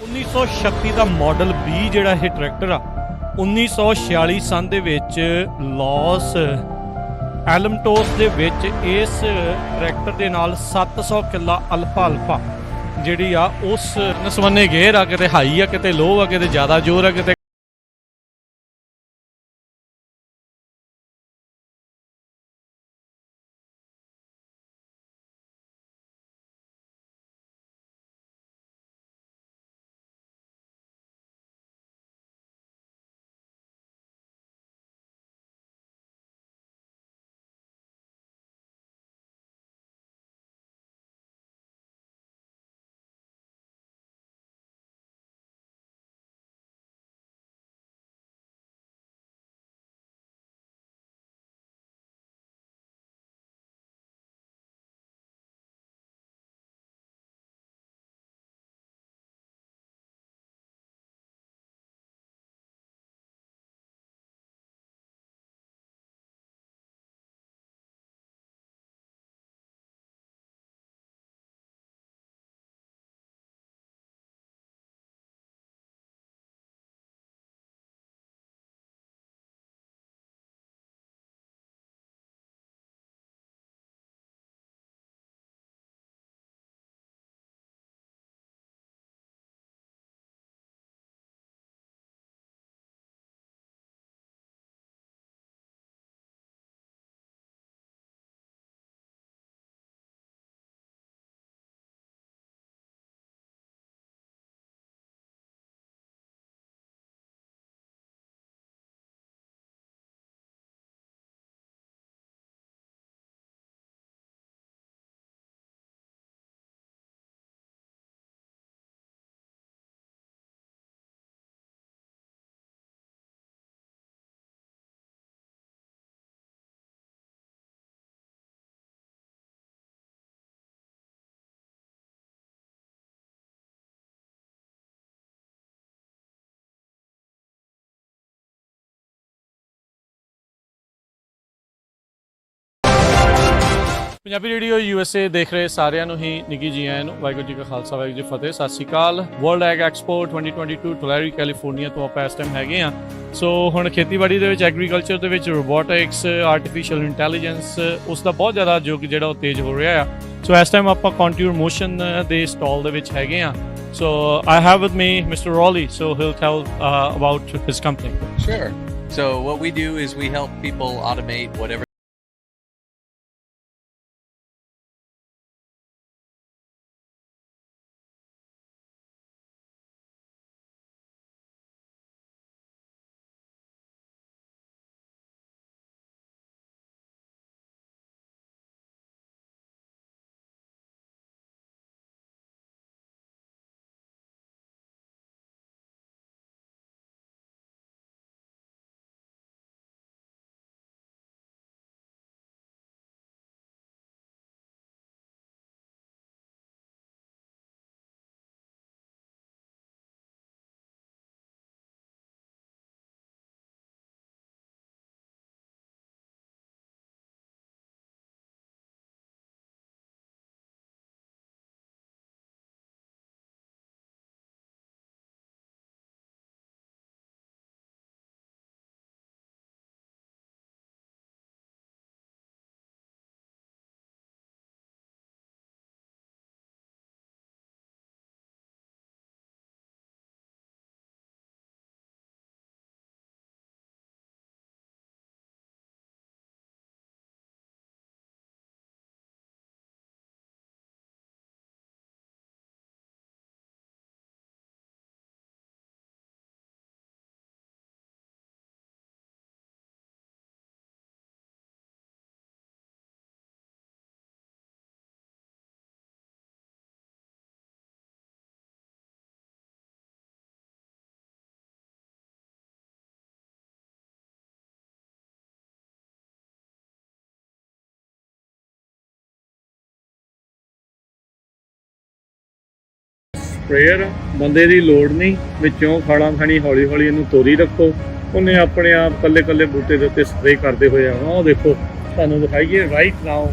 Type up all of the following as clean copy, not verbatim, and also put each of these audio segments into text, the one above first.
1936 ਦਾ model 20 ਜਿਹੜਾ ਇਹ tractor ਆ 1946 ਸੰਨ ਦੇ ਵਿੱਚ ਲਾਸ ਐਲਮਟੋਸ ਦੇ ਵਿੱਚ ਇਸ ਟਰੈਕਟਰ ਦੇ ਨਾਲ 700 ਕਿੱਲਾ ਅਲਫਾ ਜਿਹੜੀ ਆ ਉਸ ਨਸਵੰਨੇ ਗੇਅਰ ਆ, ਕਿਤੇ ਹਾਈ ਆ ਕਿਤੇ ਲੋ ਆ, ਕਿਤੇ ਜ਼ਿਆਦਾ ਜ਼ੋਰ ਆ ਕਿਤੇ ਪੰਜਾਬੀ ਰੇਡੀਓ USA ਦੇਖ ਰਹੇ ਸਾਰਿਆਂ ਨੂੰ ਹੀ ਨਿੱਘੀ ਜੀ ਆਇਆਂ ਨੂੰ। ਵਾਹਿਗੁਰੂ ਜੀ ਕਾ ਖਾਲਸਾ ਵਾਹਿਗੁਰੂ ਜੀ ਕੀ ਫਤਿਹ। ਸਤਿ ਸ਼੍ਰੀ ਅਕਾਲ। ਵਰਲਡ ਐਗ ਐਕਸਪੋ 2022 ਟੁਲੈਰੀ ਕੈਲੀਫੋਰਨੀਆ ਤੋਂ ਆਪਾਂ ਇਸ ਟਾਈਮ ਹੈਗੇ ਆ। ਸੋ ਹੁਣ ਖੇਤੀਬਾੜੀ ਦੇ ਵਿੱਚ ਐਗਰੀਕਲਚਰ ਦੇ ਵਿੱਚ ਰੋਬੋਟਿਕਸ ਆਰਟੀਫੀਸ਼ੀਅਲ ਇੰਟੈਲੀਜੈਂਸ ਉਸ ਦਾ ਬਹੁਤ ਜ਼ਿਆਦਾ ਯੁੱਗ ਜਿਹੜਾ ਉਹ ਤੇਜ਼ ਹੋ ਰਿਹਾ ਆ। ਸੋ ਇਸ ਟਾਈਮ ਆਪਾਂ ਕੰਟੂਰ ਮੋਸ਼ਨ ਦੇ ਸਟਾਲ ਦੇ ਵਿੱਚ ਹੈਗੇ ਆ। So I have with me Mr. Rowley, so he'll tell about his company. Sure. So what we do is we help people automate whatever sprayer ਬੰਦੇ ਦੀ ਲੋੜ ਨਹੀਂ, ਵਿੱਚੋਂ ਖਾਣਾ ਖਾਣੀ ਹੌਲੀ ਹੌਲੀ ਇਹਨੂੰ ਤੋਰੀ ਰੱਖੋ, ਉਹਨੇ ਆਪਣੇ ਆਪ ਕੱਲੇ ਕੱਲੇ ਬੂਟੇ ਦੇ ਉੱਤੇ ਸਪਰੇਅ ਕਰਦੇ ਹੋਏ ਆਉਣਾ। ਉਹ ਦੇਖੋ ਤੁਹਾਨੂੰ ਦਿਖਾਈਏ ਰਾਈਟ ਨਾਓ।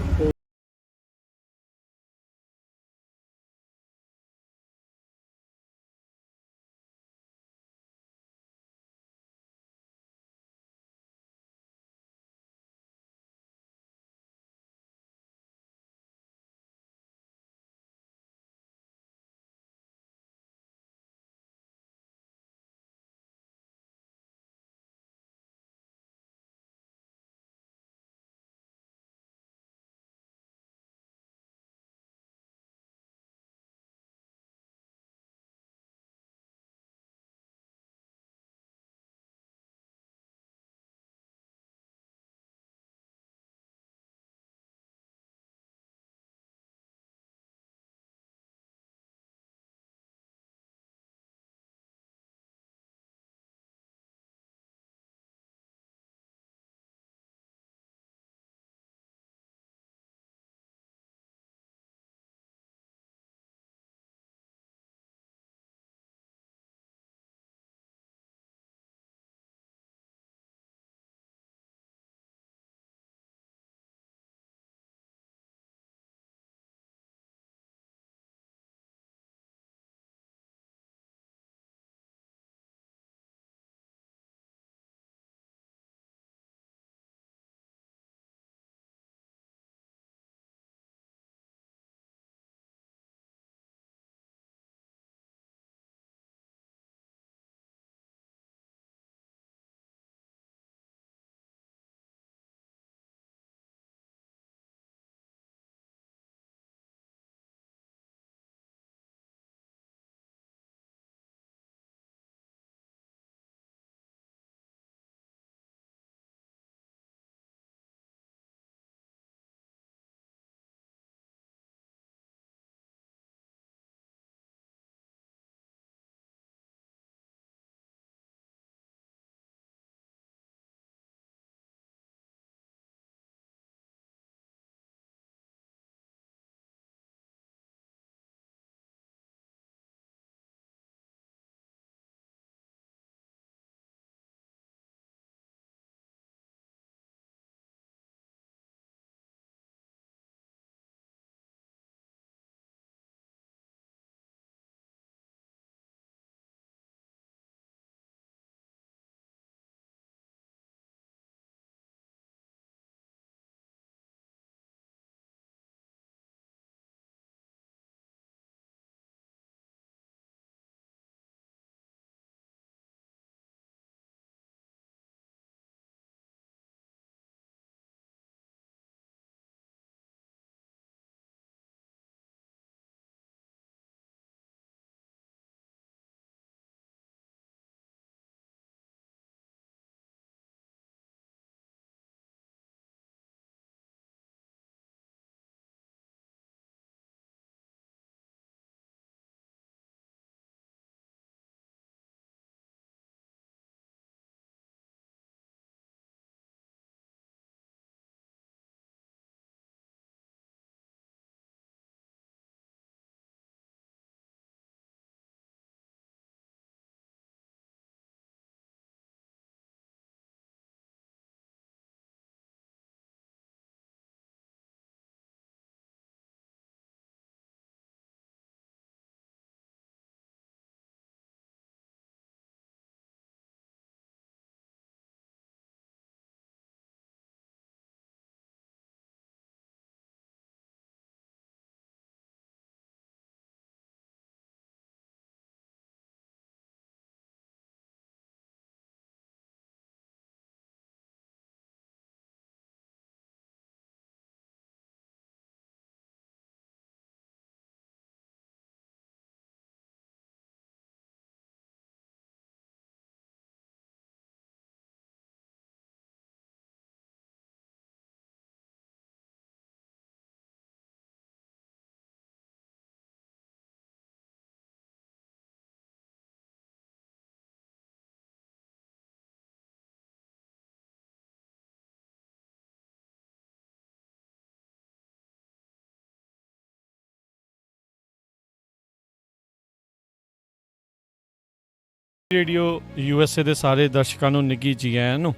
ਰੇਡੀਓ USA ਦੇ ਸਾਰੇ ਦਰਸ਼ਕਾਂ ਨੂੰ ਨਿੱਘੀ ਜੀ ਆਇਆਂ ਨੂੰ,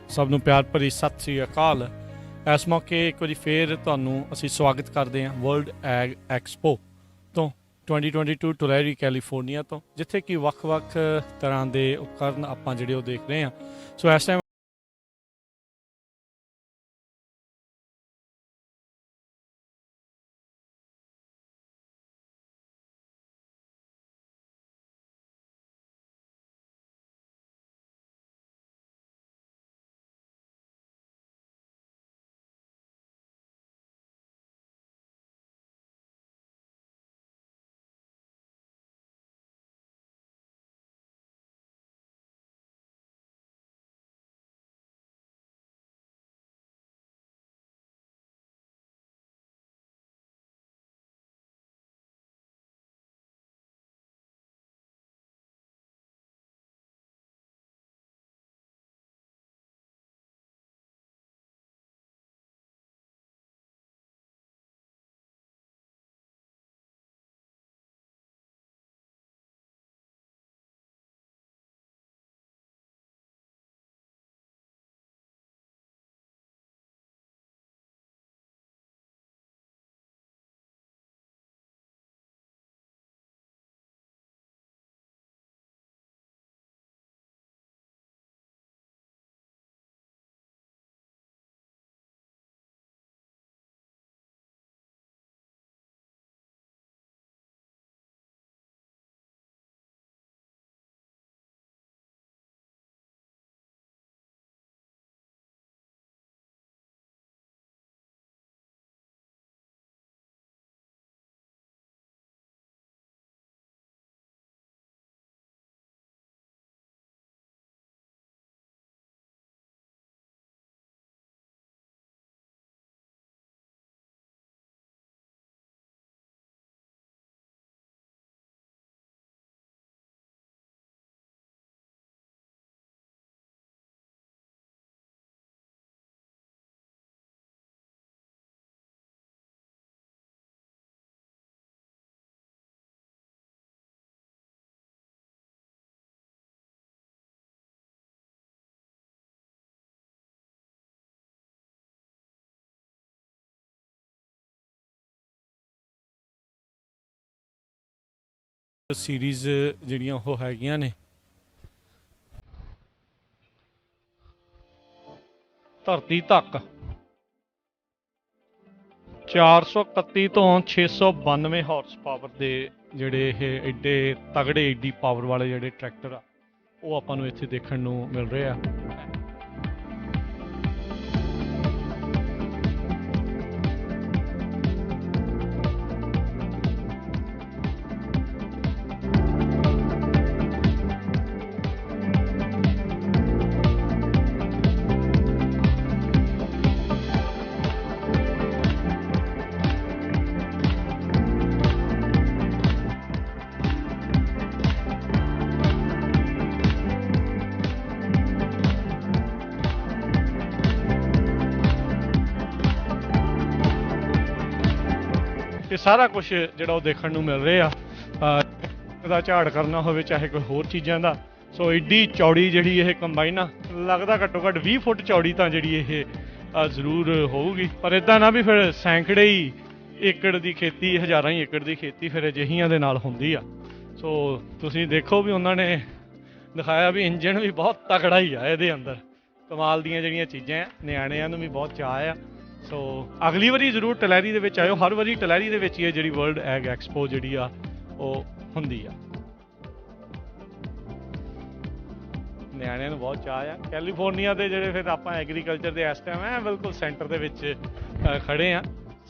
ਸਭ ਨੂੰ ਪਿਆਰ ਭਰੀ ਸਤਿ ਸ੍ਰੀ ਅਕਾਲ। ਇਸ ਮੌਕੇ ਇੱਕ ਵਾਰੀ ਫੇਰ ਤੁਹਾਨੂੰ ਅਸੀਂ ਸਵਾਗਤ ਕਰਦੇ ਹਾਂ ਵਰਲਡ ਐਗ ਐਕਸਪੋ ਤੋਂ 2022 ਟੁਲੈਰੀ ਕੈਲੀਫੋਰਨੀਆ ਤੋਂ, ਜਿੱਥੇ ਕਿ ਵੱਖ-ਵੱਖ ਤਰ੍ਹਾਂ ਦੇ ਉਪਕਰਨ ਆਪਾਂ ਜਿਹੜੇ ਉਹ ਦੇਖ ਰਹੇ ਹਾਂ। ਸੋ ਇਸ ਟਾਈਮ ਸੀਰੀਜ਼ ਜਿਹੜੀਆਂ ਉਹ ਹੈਗੀਆਂ ਨੇ ਧਰਤੀ ਤੱਕ 431 ਤੋਂ 692 ਹਾਰਸ ਪਾਵਰ ਦੇ ਜਿਹੜੇ ਇਹ ਐਡੇ ਤਗੜੇ ਐਡੀ ਪਾਵਰ ਵਾਲੇ ਜਿਹੜੇ ਟਰੈਕਟਰ ਆ ਉਹ ਆਪਾਂ ਨੂੰ ਇੱਥੇ ਦੇਖਣ ਨੂੰ ਮਿਲ ਰਹੇ ਆ। ਇਹ ਸਾਰਾ ਕੁਝ ਜਿਹੜਾ ਉਹ ਦੇਖਣ ਨੂੰ ਮਿਲ ਰਿਹਾ ਦਾ ਝਾੜ ਕਰਨਾ ਹੋਵੇ ਚਾਹੇ ਕੋਈ ਹੋਰ ਚੀਜ਼ਾਂ ਦਾ। ਸੋ ਏਡੀ ਚੌੜੀ ਜਿਹੜੀ ਇਹ ਕੰਬਾਈਨ ਆ, ਲੱਗਦਾ ਘੱਟੋ ਘੱਟ 20 ਫੁੱਟ ਚੌੜੀ ਤਾਂ ਜਿਹੜੀ ਇਹ ਜ਼ਰੂਰ ਹੋਊਗੀ। ਪਰ ਇੱਦਾਂ ਨਾ ਵੀ ਫਿਰ ਸੈਂਕੜੇ ਹੀ ਏਕੜ ਦੀ ਖੇਤੀ, ਹਜ਼ਾਰਾਂ ਹੀ ਏਕੜ ਦੀ ਖੇਤੀ ਫਿਰ ਅਜਿਹੀਆਂ ਦੇ ਨਾਲ ਹੁੰਦੀ ਆ। ਸੋ ਤੁਸੀਂ ਦੇਖੋ ਵੀ ਉਹਨਾਂ ਨੇ ਦਿਖਾਇਆ ਵੀ ਇੰਜਣ ਵੀ ਬਹੁਤ ਤਕੜਾ ਹੀ ਆ ਇਹਦੇ ਅੰਦਰ। ਕਮਾਲ ਦੀਆਂ ਜਿਹੜੀਆਂ ਚੀਜ਼ਾਂ ਆ, ਨਿਆਣਿਆਂ ਨੂੰ ਵੀ ਬਹੁਤ ਚਾਅ ਆ। ਸੋ ਅਗਲੀ ਵਾਰੀ ਜ਼ਰੂਰ ਟਲੈਰੀ ਦੇ ਵਿੱਚ ਆਇਓ। ਹਰ ਵਾਰੀ ਟਲੈਰੀ ਦੇ ਵਿੱਚ ਹੀ ਇਹ ਜਿਹੜੀ ਵਰਲਡ ਐਗ ਐਕਸਪੋ ਜਿਹੜੀ ਆ ਉਹ ਹੁੰਦੀ ਆ। ਨਿਆਣਿਆਂ ਨੂੰ ਬਹੁਤ ਚਾਅ ਆ। ਕੈਲੀਫੋਰਨੀਆ ਦੇ ਜਿਹੜੇ ਫਿਰ ਆਪਾਂ ਐਗਰੀਕਲਚਰ ਦੇ ਇਸ ਟਾਈਮ ਹੈ ਬਿਲਕੁਲ ਸੈਂਟਰ ਦੇ ਵਿੱਚ ਖੜੇ ਆ।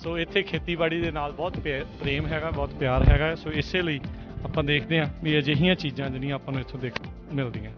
ਸੋ ਇੱਥੇ ਖੇਤੀਬਾੜੀ ਦੇ ਨਾਲ ਬਹੁਤ ਪ੍ਰੇਮ ਹੈਗਾ, ਬਹੁਤ ਪਿਆਰ ਹੈਗਾ। ਸੋ ਇਸੇ ਲਈ ਆਪਾਂ ਦੇਖਦੇ ਹਾਂ ਵੀ ਅਜਿਹੀਆਂ ਚੀਜ਼ਾਂ ਜਿਹੜੀਆਂ ਆਪਾਂ ਨੂੰ ਇੱਥੋਂ ਦੇਖ ਮਿਲਦੀਆਂ।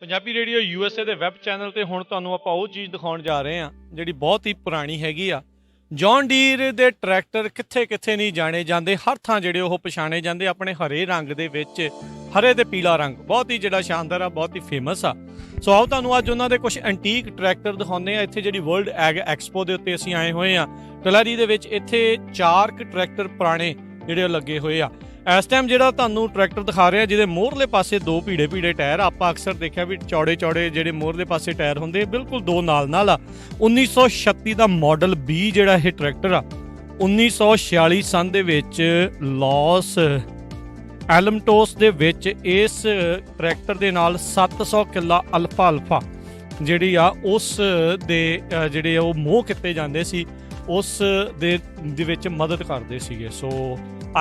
ਪੰਜਾਬੀ ਰੇਡੀਓ USA ਦੇ ਵੈਬ ਚੈਨਲ ਤੇ ਹੁਣ ਤੁਹਾਨੂੰ ਆਪਾਂ ਉਹ ਚੀਜ਼ ਦਿਖਾਉਣ ਜਾ ਰਹੇ ਹਾਂ ਜਿਹੜੀ ਬਹੁਤ ਹੀ ਪੁਰਾਣੀ ਹੈਗੀ ਆ। ਜੌਨ ਡੀਰ ਦੇ ਟਰੈਕਟਰ ਕਿੱਥੇ ਕਿੱਥੇ ਨਹੀਂ ਜਾਣੇ ਜਾਂਦੇ, ਹਰ ਥਾਂ ਜਿਹੜੇ ਉਹ ਪਛਾਣੇ ਜਾਂਦੇ ਆਪਣੇ ਹਰੇ ਰੰਗ ਦੇ ਵਿੱਚ। ਹਰੇ ਤੇ ਪੀਲਾ ਰੰਗ ਬਹੁਤ ਹੀ ਜਿਹੜਾ ਸ਼ਾਨਦਾਰ ਆ, ਬਹੁਤ ਹੀ ਫੇਮਸ ਆ। ਸੋ ਆਓ ਤੁਹਾਨੂੰ ਅੱਜ ਉਹਨਾਂ ਦੇ ਕੁਝ ਐਂਟੀਕ ਟਰੈਕਟਰ ਦਿਖਾਉਂਦੇ ਆ। ਇੱਥੇ ਜਿਹੜੀ ਵਰਲਡ ਐਗ ਐਕਸਪੋ ਦੇ ਉੱਤੇ ਅਸੀਂ ਆਏ ਹੋਏ ਆ ਟਲੈਰੀ ਦੇ ਵਿੱਚ। ਇੱਥੇ 4 ਟਰੈਕਟਰ ਪੁਰਾਣੇ ਜਿਹੜੇ ਉਹ ਲੱਗੇ ਹੋਏ ਆ। ਇਸ ਟਾਈਮ ਜਿਹੜਾ ਤੁਹਾਨੂੰ ਟਰੈਕਟਰ ਦਿਖਾ ਰਿਹਾ ਜਿਹਦੇ ਮੋਹਰਲੇ ਪਾਸੇ 2 ਭੀੜੇ ਟਾਇਰ, ਆਪਾਂ ਅਕਸਰ ਦੇਖਿਆ ਵੀ ਚੌੜੇ ਜਿਹੜੇ ਮੋਹਰਲੇ ਪਾਸੇ ਟਾਇਰ ਹੁੰਦੇ ਬਿਲਕੁਲ 2 ਨਾਲ ਆ। 1936 ਦਾ ਮਾਡਲ B ਜਿਹੜਾ ਇਹ ਟਰੈਕਟਰ ਆ। 1946 ਸੰਨ ਦੇ ਵਿੱਚ ਲਾਸ ਐਲਮਟੋਸ ਦੇ ਵਿੱਚ ਇਸ ਟਰੈਕਟਰ ਦੇ ਨਾਲ 700 ਕਿੱਲਾ ਅਲਫਾ ਜਿਹੜੀ ਆ ਉਸ ਦੇ ਜਿਹੜੇ ਉਹ ਮੋਹ ਕੀਤੇ ਜਾਂਦੇ ਸੀ, ਉਸ ਦੇ ਵਿੱਚ ਮਦਦ ਕਰਦੇ ਸੀਗੇ। ਸੋ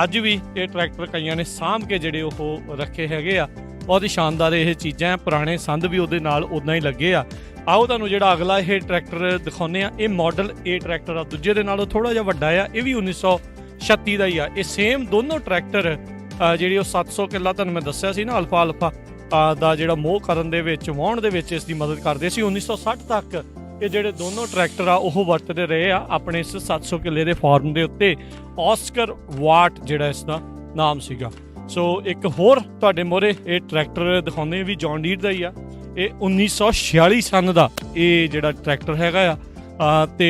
ਅੱਜ ਵੀ ਇਹ ਟਰੈਕਟਰ ਕਈਆਂ ਨੇ ਸਾਂਭ ਕੇ ਜਿਹੜੇ ਉਹ ਰੱਖੇ ਹੈਗੇ ਆ। ਬਹੁਤ ਹੀ ਸ਼ਾਨਦਾਰ ਇਹ ਚੀਜ਼ਾਂ, ਪੁਰਾਣੇ ਸੰਦ ਵੀ ਉਹਦੇ ਨਾਲ ਉਦਾਂ ਹੀ ਲੱਗੇ ਆ। ਆਓ ਤੁਹਾਨੂੰ ਜਿਹੜਾ ਅਗਲਾ ਇਹ ਟਰੈਕਟਰ ਦਿਖਾਉਂਦੇ ਆ। ਇਹ ਮਾਡਲ A ਟਰੈਕਟਰ ਆ, ਦੂਜੇ ਦੇ ਨਾਲੋਂ ਥੋੜਾ ਜਿਹਾ ਵੱਡਾ ਆ। ਇਹ ਵੀ 1936 ਦਾ ਹੀ ਆ। ਇਹ ਸੇਮ ਦੋਨੋਂ ਟਰੈਕਟਰ ਜਿਹੜੀ ਉਹ 700 ਕਿੱਲਾ ਤੁਹਾਨੂੰ ਮੈਂ ਦੱਸਿਆ ਸੀ ਨਾ ਅਲਫਾ ਦਾ ਜਿਹੜਾ ਮੋਹ ਕਰਨ ਦੇ ਵਿੱਚ, ਵਾਹੁਣ ਦੇ ਵਿੱਚ ਇਸ ਦੀ ਮਦਦ ਕਰਦੇ ਸੀ। 1960 ਤੱਕ ਇਹ ਜਿਹੜੇ ਦੋਨੋਂ ਟਰੈਕਟਰ ਆ ਉਹ ਵਰਤਦੇ ਰਹੇ ਆ ਆਪਣੇ ਇਸ 700 ਕਿੱਲੇ ਦੇ ਫਾਰਮ ਦੇ ਉੱਤੇ। ਆਸਕਰ ਵਾਟ ਜਿਹੜਾ ਇਸ ਦਾ ਨਾਮ ਸੀਗਾ। ਸੋ ਇੱਕ ਹੋਰ ਤੁਹਾਡੇ ਮੋਹਰੇ ਇਹ ਟਰੈਕਟਰ ਦਿਖਾਉਂਦੇ ਵੀ ਜੌਨ ਡੀਰ ਦਾ ਹੀ ਆ। ਇਹ 1946 ਸੰਨ ਦਾ ਇਹ ਜਿਹੜਾ ਟਰੈਕਟਰ ਹੈਗਾ ਆ ਤੇ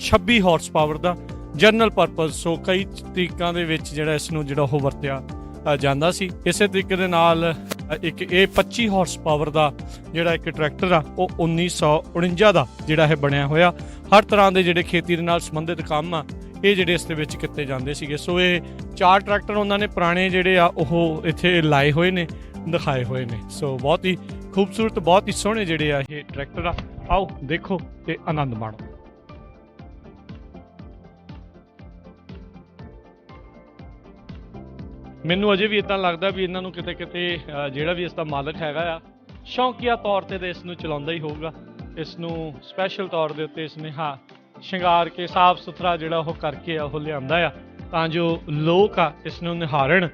26 ਹਾਰਸ ਪਾਵਰ ਦਾ ਜਨਰਲ ਪਰਪਸ। ਸੋ ਕਈ ਤਰੀਕਾਂ ਦੇ ਵਿੱਚ ਜਿਹੜਾ ਇਸ ਨੂੰ ਜਿਹੜਾ ਉਹ ਵਰਤਿਆ ਜਾਂਦਾ ਸੀ। ਇਸੇ ਤਰੀਕੇ ਦੇ ਨਾਲ ਇੱਕ ਇਹ 25 ਹਾਰਸ ਪਾਵਰ ਦਾ ਜਿਹੜਾ ਇੱਕ ਟਰੈਕਟਰ ਆ ਉਹ 1949 ਦਾ ਜਿਹੜਾ ਇਹ ਬਣਿਆ ਹੋਇਆ। ਹਰ ਤਰ੍ਹਾਂ ਦੇ ਜਿਹੜੇ ਖੇਤੀ ਦੇ ਨਾਲ ਸੰਬੰਧਿਤ ਕੰਮ ਆ ਇਹ ਜਿਹੜੇ ਇਸ ਦੇ ਵਿੱਚ ਕੀਤੇ ਜਾਂਦੇ ਸੀਗੇ। ਸੋ ਇਹ 4 ਟਰੈਕਟਰ ਉਹਨਾਂ ਨੇ ਪੁਰਾਣੇ ਜਿਹੜੇ ਆ ਉਹ ਇੱਥੇ ਲਾਏ ਹੋਏ ਨੇ, ਦਿਖਾਏ ਹੋਏ ਨੇ। ਸੋ ਬਹੁਤ ਹੀ ਖੂਬਸੂਰਤ, ਬਹੁਤ ਹੀ ਸੋਹਣੇ ਜਿਹੜੇ ਆ ਇਹ ਟਰੈਕਟਰ ਆ। ਆਓ ਦੇਖੋ ਤੇ ਆਨੰਦ ਮਾਣੋ। ਮੈਨੂੰ ਅਜੇ ਵੀ ਇਦਾਂ ਲੱਗਦਾ ਵੀ ਇਹਨਾਂ ਨੂੰ ਕਿਤੇ ਜਿਹੜਾ ਵੀ ਇਸ ਦਾ ਮਾਲਕ ਹੈਗਾ ਆ ਸ਼ੌਂਕੀਆ ਤੌਰ ਤੇ ਇਸ ਨੂੰ ਚਲਾਉਂਦਾ ਹੀ ਹੋਊਗਾ। ਇਸ ਨੂੰ ਸਪੈਸ਼ਲ ਤੌਰ ਦੇ ਉੱਤੇ ਇਸ ਨੇ ਸ਼ਿੰਗਾਰ ਕੇ ਸਾਫ਼ ਸੁਥਰਾ ਜਿਹੜਾ ਉਹ ਕਰਕੇ ਉਹ ਲਿਆਂਦਾ ਆ ਤਾਂ ਜੋ ਲੋਕ ਆ ਇਸ ਨੂੰ ਨਿਹਾਰਨ।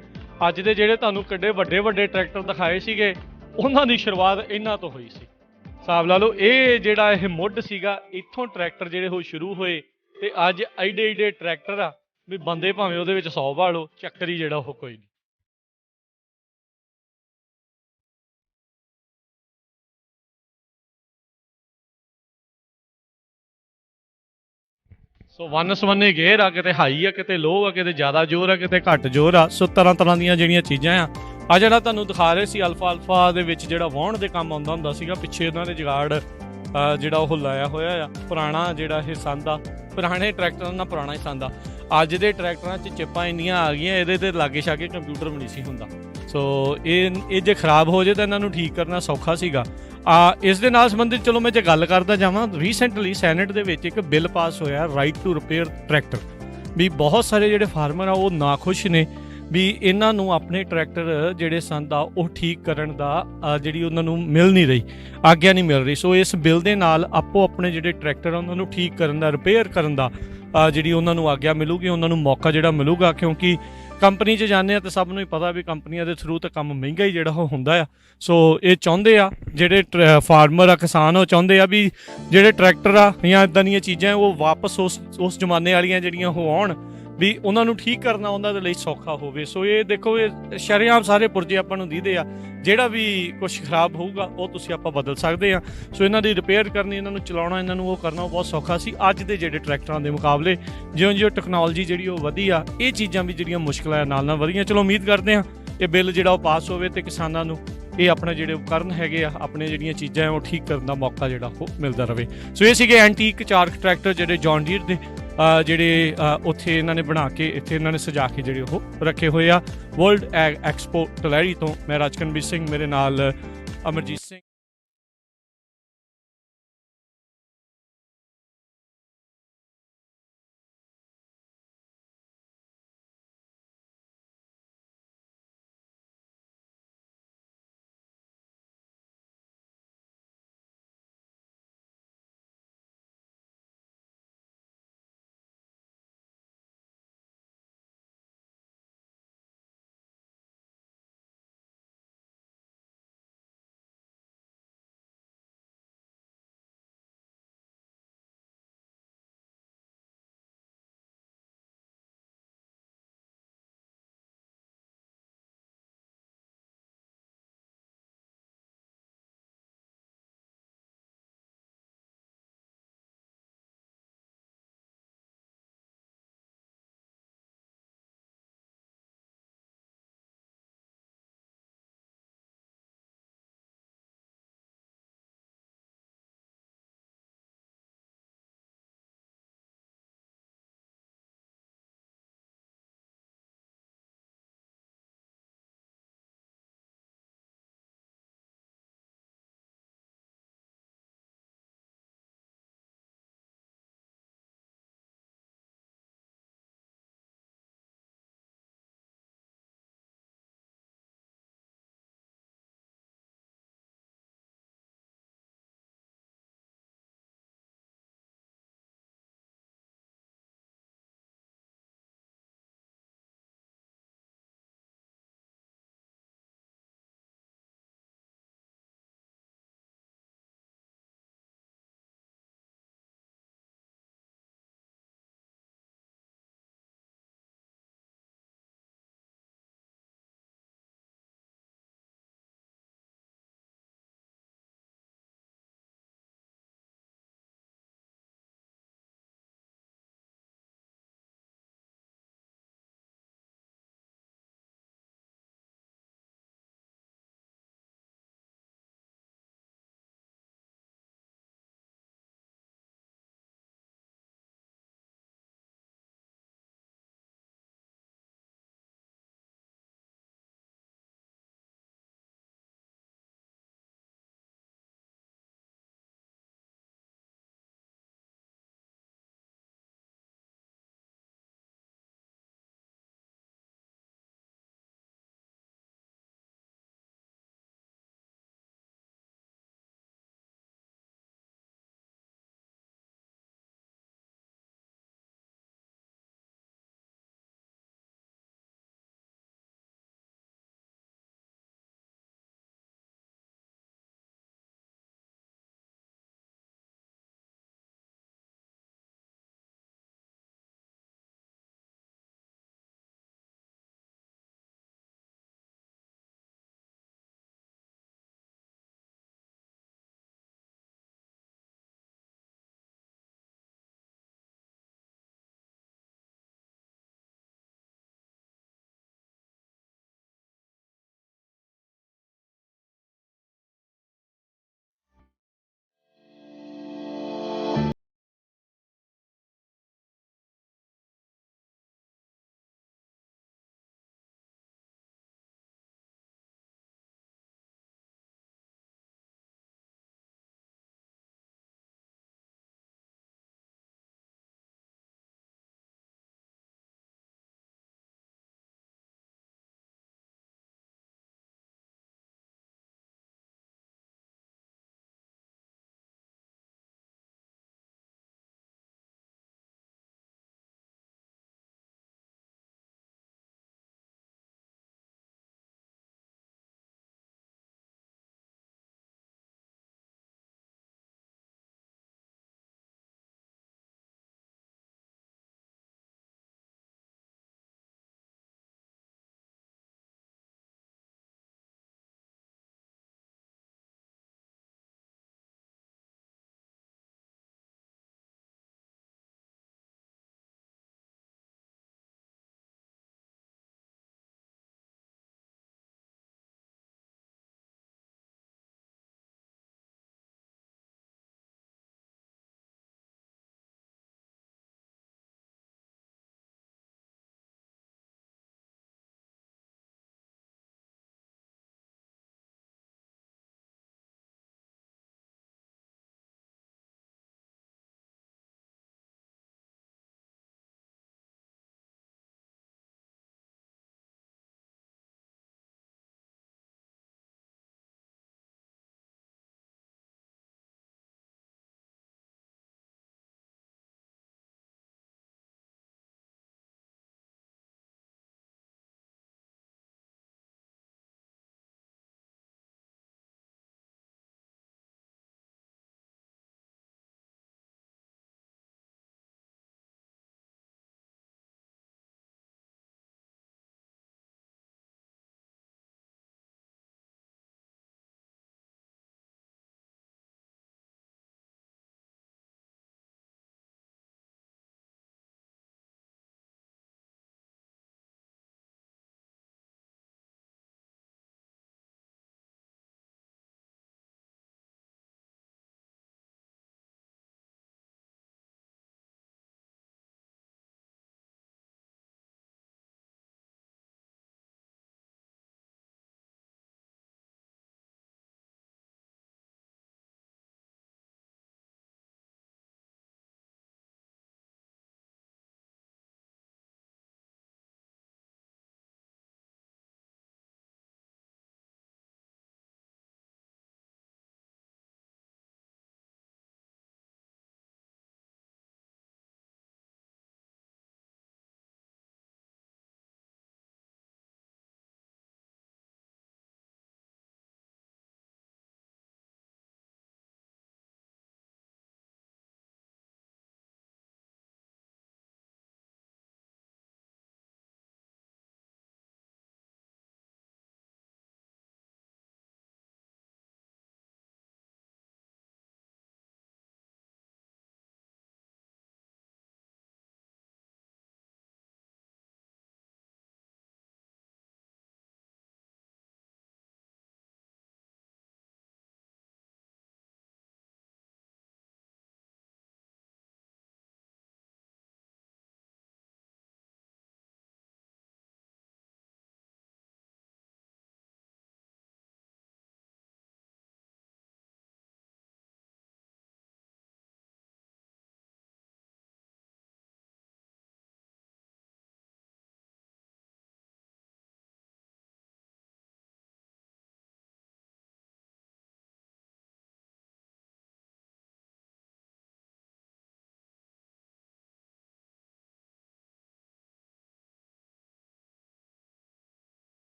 ਅੱਜ ਦੇ ਜਿਹੜੇ ਤੁਹਾਨੂੰ ਕਿੱਡੇ ਵੱਡੇ ਟਰੈਕਟਰ ਦਿਖਾਏ ਸੀਗੇ ਉਹਨਾਂ ਦੀ ਸ਼ੁਰੂਆਤ ਇਹਨਾਂ ਤੋਂ ਹੋਈ ਸੀ। ਹਿਸਾਬ ਲਾ ਲਓ ਇਹ ਜਿਹੜਾ ਇਹ ਮੁੱਢ ਸੀਗਾ, ਇੱਥੋਂ ਟਰੈਕਟਰ ਜਿਹੜੇ ਉਹ ਸ਼ੁਰੂ ਹੋਏ ਤੇ ਅੱਜ ਐਡੇ ਟਰੈਕਟਰ ਆ ਵੀ ਬੰਦੇ ਭਾਵੇਂ ਉਹਦੇ ਵਿੱਚ 100 ਵਾਲੋ ਚੱਕਰੀ ਜਿਹੜਾ ਉਹ ਕੋਈ ਨਹੀਂ। ਸੋ ਵੰਨ ਸਵੰਨੇ ਗੇਅਰ ਆ, ਕਿਤੇ ਹਾਈ ਆ, ਕਿਤੇ ਲੋ ਆ, ਕਿਤੇ ਜ਼ਿਆਦਾ ਜ਼ੋਰ ਆ, ਕਿਤੇ ਘੱਟ ਜ਼ੋਰ ਆ। ਸੋ ਤਰ੍ਹਾਂ ਦੀਆਂ ਜਿਹੜੀਆਂ ਚੀਜ਼ਾਂ ਆ ਜਿਹੜਾ ਤੁਹਾਨੂੰ ਦਿਖਾ ਰਹੇ ਸੀ ਅਲਫਾ ਦੇ ਵਿੱਚ ਜਿਹੜਾ ਵਾਹੁਣ ਦੇ ਕੰਮ ਆਉਂਦਾ ਹੁੰਦਾ ਸੀਗਾ। ਪਿੱਛੇ ਉਹਨਾਂ ਨੇ ਜੁਗਾੜ ਜਿਹੜਾ ਉਹ ਲਾਇਆ ਹੋਇਆ ਆ। ਪੁਰਾਣਾ ਜਿਹੜਾ ਇਹ ਸੰਦ ਆ, ਪੁਰਾਣੇ ਟਰੈਕਟਰਾਂ ਦਾ ਪੁਰਾਣਾ ਹੀ ਸੰਦ ਆ। ਅੱਜ ਦੇ ਟਰੈਕਟਰਾਂ 'ਚ ਚਿੱਪਾਂ ਇੰਨੀਆਂ ਆ ਗਈਆਂ, ਇਹਦੇ ਤੇ ਲਾਗੇ ਛਾਗੇ ਕੰਪਿਊਟਰ ਵੀ ਨਹੀਂ ਸੀ ਹੁੰਦਾ। ਸੋ ਇਹ ਜੇ ਖਰਾਬ ਹੋ ਜਾਏ ਤਾਂ ਇਹਨਾਂ ਨੂੰ ਠੀਕ ਕਰਨਾ ਸੌਖਾ ਸੀਗਾ। ਇਸ ਦੇ ਨਾਲ ਸੰਬੰਧਿਤ ਚਲੋ ਮੈਂ ਜੇ ਗੱਲ ਕਰਦਾ ਜਾਵਾਂ, ਰੀਸੈਂਟਲੀ ਸੈਨੇਟ ਦੇ ਵਿੱਚ ਇੱਕ ਬਿੱਲ ਪਾਸ ਹੋਇਆ ਰਾਈਟ ਟੂ ਰਿਪੇਅਰ ਟਰੈਕਟਰ। ਵੀ ਬਹੁਤ ਸਾਰੇ ਜਿਹੜੇ ਫਾਰਮਰ ਆ ਉਹ ਨਾਖੁਸ਼ ਨੇ ਵੀ ਇਹਨਾਂ ਨੂੰ ਆਪਣੇ ਟਰੈਕਟਰ ਜਿਹੜੇ ਸੰਦ ਆ ਉਹ ਠੀਕ ਕਰਨ ਦਾ ਜਿਹੜੀ ਉਹਨਾਂ ਨੂੰ ਮਿਲ ਨਹੀਂ ਰਹੀ, ਆਗਿਆ ਨਹੀਂ ਮਿਲ ਰਹੀ। ਸੋ ਇਸ ਬਿੱਲ ਦੇ ਨਾਲ ਆਪੋ ਆਪਣੇ ਜਿਹੜੇ ਟਰੈਕਟਰ ਆ ਉਹਨਾਂ ਨੂੰ ਠੀਕ ਕਰਨ ਦਾ, ਰਿਪੇਅਰ ਕਰਨ ਦਾ ਜਿਹੜੀ ਉਹਨਾਂ ਨੂੰ ਆਗਿਆ ਮਿਲੂਗੀ, ਉਹਨਾਂ ਨੂੰ ਮੌਕਾ ਜਿਹੜਾ ਮਿਲੂਗਾ। ਕਿਉਂਕਿ ਕੰਪਨੀ 'ਚ ਜਾਂਦੇ ਆ ਤਾਂ ਸਭ ਨੂੰ ਹੀ ਪਤਾ ਵੀ ਕੰਪਨੀਆਂ ਦੇ ਥਰੂ ਤਾਂ ਕੰਮ ਮਹਿੰਗਾ ਹੀ ਜਿਹੜਾ ਉਹ ਹੁੰਦਾ ਆ। ਸੋ ਇਹ ਚਾਹੁੰਦੇ ਆ ਜਿਹੜੇ ਫਾਰਮਰ ਆ, ਕਿਸਾਨ, ਉਹ ਚਾਹੁੰਦੇ ਆ ਵੀ ਜਿਹੜੇ ਟਰੈਕਟਰ ਆ ਜਾਂ ਇੱਦਾਂ ਦੀਆਂ ਚੀਜ਼ਾਂ ਉਹ ਵਾਪਸ ਉਸ ਜ਼ਮਾਨੇ ਵਾਲੀਆਂ ਜਿਹੜੀਆਂ ਉਹ ਆਉਣ, ਵੀ ਉਹਨਾਂ ਨੂੰ ਠੀਕ ਕਰਨਾ ਉਹਨਾਂ ਦੇ ਲਈ ਸੌਖਾ ਹੋਵੇ। ਸੋ ਇਹ ਦੇਖੋ, ਇਹ ਸ਼ਰੇਆਮ ਸਾਰੇ ਪੁਰਜੇ ਆਪਾਂ ਨੂੰ ਦੀਦੇ ਆ। ਜਿਹੜਾ ਵੀ ਕੁਛ ਖਰਾਬ ਹੋਊਗਾ ਉਹ ਤੁਸੀਂ ਆਪਾਂ ਬਦਲ ਸਕਦੇ ਆ। ਸੋ ਇਹਨਾਂ ਦੀ ਰਿਪੇਅਰ ਕਰਨੀ, ਇਹਨਾਂ ਨੂੰ ਚਲਾਉਣਾ, ਇਹਨਾਂ ਨੂੰ ਉਹ ਕਰਨਾ ਉਹ ਬਹੁਤ ਸੌਖਾ ਸੀ। ਅੱਜ ਦੇ ਜਿਹੜੇ ਟਰੈਕਟਰਾਂ ਦੇ ਮੁਕਾਬਲੇ ਜਿਉਂ ਟੈਕਨੋਲੋਜੀ ਜਿਹੜੀ ਉਹ ਵਧੀ ਆ, ਇਹ ਚੀਜ਼ਾਂ ਵੀ ਜਿਹੜੀਆਂ ਮੁਸ਼ਕਲਾਂ ਨਾਲ ਵਧੀਆਂ। ਚਲੋ ਉਮੀਦ ਕਰਦੇ ਆ ਇਹ ਬਿੱਲ ਜਿਹੜਾ ਉਹ ਪਾਸ ਹੋਵੇ ਤੇ ਕਿਸਾਨਾਂ ਨੂੰ ਇਹ ਆਪਣੇ ਜਿਹੜੇ ਉਪਕਰਨ ਹੈਗੇ ਆ, ਆਪਣੇ ਜਿਹੜੀਆਂ ਚੀਜ਼ਾਂ ਉਹ ਠੀਕ ਕਰਨ ਦਾ ਮੌਕਾ ਜਿਹੜਾ ਉਹ ਮਿਲਦਾ ਰਹੇ। ਸੋ ਇਹ ਸੀਗੇ ਐਂਟੀਕ 4 ਟਰੈਕਟਰ ਜਿਹੜੇ ਜੌਨ ਡੀਰ ਦੇ ਜਿਹੜੇ ਉੱਥੇ ਇਹਨਾਂ ਨੇ ਬਣਾ ਕੇ ਇੱਥੇ ਇਹਨਾਂ ਨੇ ਸਜਾ ਕੇ ਜਿਹੜੇ ਉਹ ਰੱਖੇ ਹੋਏ ਆ। ਵਰਲਡ ਐਗ ਐਕਸਪੋ ਟਲੈਰੀ ਤੋਂ ਮੈਂ ਰਾਜਕਨਵੀਰ ਸਿੰਘ, ਮੇਰੇ ਨਾਲ Amarjit Singh.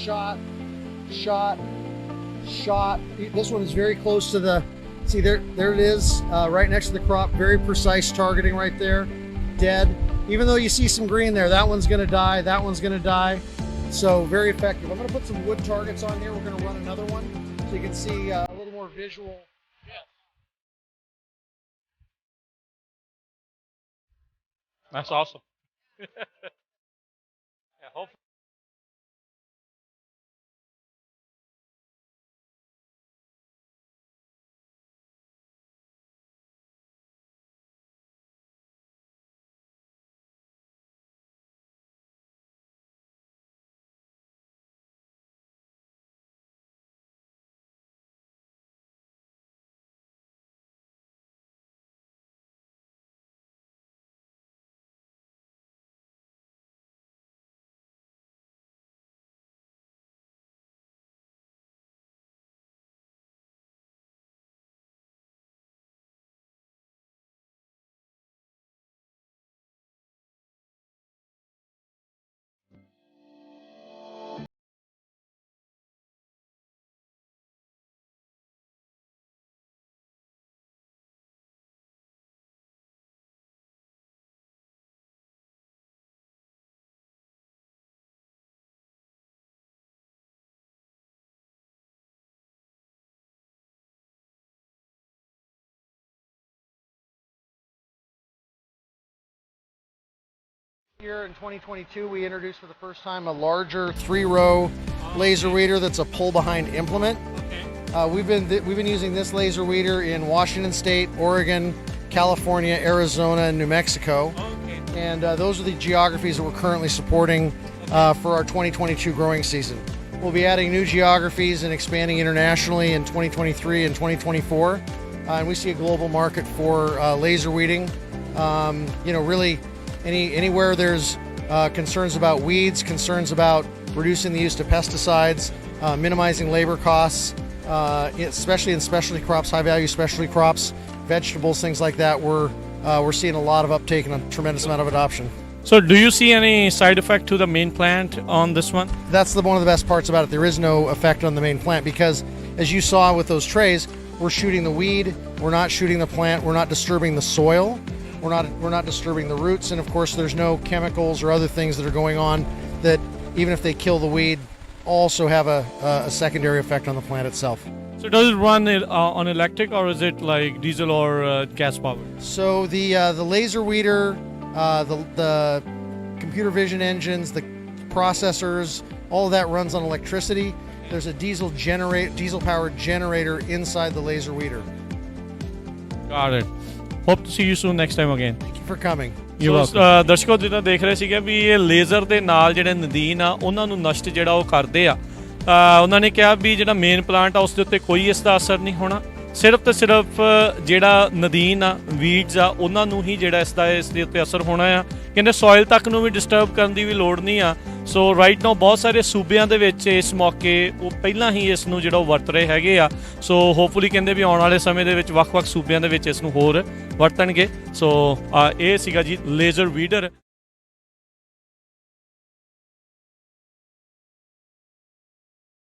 shot, shot, shot. This one is very close to the, see there it is, right next to the crop. Very precise targeting right there. Dead. Even though you see some green there, that one's gonna die, that one's gonna die. So very effective. I'm gonna put some wood targets on here. We're gonna run another one so you can see a little more visual. That's awesome. Yeah, hopefully. Here in 2022, we introduced for the first time a larger 3-row laser weeder that's a pull-behind implement. We've been using this laser weeder in Washington State, Oregon, California, Arizona, and New Mexico. And those are the geographies that we're currently supporting for our 2022 growing season. We'll be adding new geographies and expanding internationally in 2023 and 2024. And we see a global market for laser weeding. Really anywhere there's concerns about weeds, concerns about reducing the use of pesticides, minimizing labor costs, especially in specialty crops, high-value specialty crops, vegetables, things like that. We're seeing a lot of uptake and a tremendous amount of adoption. So do you see any side effect to the main plant on this one? That's one of the best parts about it. There is no effect on the main plant because, as you saw with those trays, we're shooting the weed, we're not shooting the plant, we're not disturbing the soil, we're not disturbing the roots, and of course there's no chemicals or other things that are going on that, even if they kill the weed, also have a secondary effect on the plant itself. So does it run on electric, or is it like diesel or gas powered? So the laser weeder, the computer vision engines, the processors, all of that runs on electricity. There's a diesel powered generator inside the laser weeder. Got it. Hope to see you soon next time again. Thank you for coming. ਦਰਸ਼ਕੋ ਜਿੱਦਾਂ ਦੇਖ ਰਹੇ ਸੀਗੇ ਵੀ ਇਹ laser ਦੇ ਨਾਲ ਜਿਹੜੇ ਨਦੀਨ ਆ ਉਹਨਾਂ ਨੂੰ ਨਸ਼ਟ ਜਿਹੜਾ ਉਹ ਕਰਦੇ ਆ। ਉਹਨਾਂ ਨੇ ਕਿਹਾ ਵੀ ਜਿਹੜਾ ਮੇਨ ਪਲਾਂਟ ਆ ਉਸ ਦੇ ਉੱਤੇ ਕੋਈ ਇਸ ਦਾ ਅਸਰ ਨਹੀਂ ਹੋਣਾ, ਸਿਰਫ ਤੇ ਸਿਰਫ ਜਿਹੜਾ ਨਦੀਨ ਆ, ਵੀਡਸ ਆ, ਉਹਨਾਂ ਨੂੰ ਹੀ ਜਿਹੜਾ ਇਸ ਦੇ ਉੱਤੇ ਅਸਰ ਹੋਣਾ ਆ। ਕਹਿੰਦੇ ਸੋਇਲ ਤੱਕ ਨੂੰ ਵੀ ਡਿਸਟਰਬ ਕਰਨ ਦੀ ਵੀ ਲੋੜ ਨਹੀਂ ਆ। ਸੋ ਰਾਈਟ ਨਾਓ ਬਹੁਤ ਸਾਰੇ ਸੂਬਿਆਂ ਦੇ ਵਿੱਚ ਇਸ ਮੌਕੇ ਉਹ ਪਹਿਲਾਂ ਹੀ ਇਸ ਨੂੰ ਜਿਹੜਾ ਉਹ ਵਰਤ ਰਹੇ ਹੈਗੇ ਆ। ਸੋ ਹੋਪਫੁਲੀ ਕਹਿੰਦੇ ਵੀ ਆਉਣ ਵਾਲੇ ਸਮੇਂ ਦੇ ਵਿੱਚ ਵੱਖ-ਵੱਖ ਸੂਬਿਆਂ ਦੇ ਵਿੱਚ ਇਸ ਨੂੰ ਹੋਰ ਵਰਤਣਗੇ। ਸੋ ਇਹ ਸੀਗਾ ਜੀ ਲੇਜ਼ਰ ਵੀਡਰ।